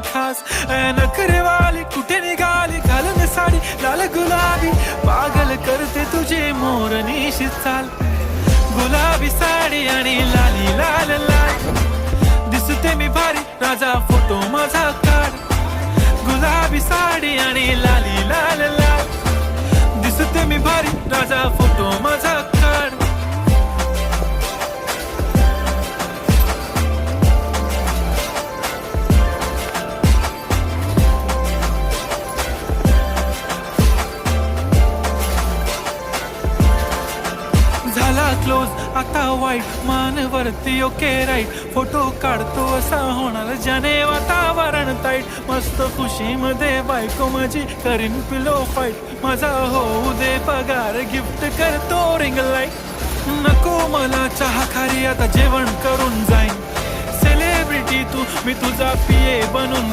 खास नखरेवाली कुठे निघाली घालून साडी लाल गुलाबी पागल करते तुझे मोरनीशी चाल गुलाबी साडी आणि लाली लाल लाल दिसते मी भारी राजा फोटो माझा काढ गुलाबी साडी आणि लाली लाल लाल दिसते मी भारी राजा फोटो माझा काढ झाला क्लोज आता वाईट मानवरती ओके राईट फोटो काढतो असा होणार ज्याने वातावरण ताईट मस्त खुशीमध्ये बायको माझी करीन पिलो फाईट माझा होऊ दे पगार गिफ्ट करतो रिंग लाईट नको मला चहा खारी आता जेवण करून जाईन सेलिब्रिटी तू मी तुझा पिये बनून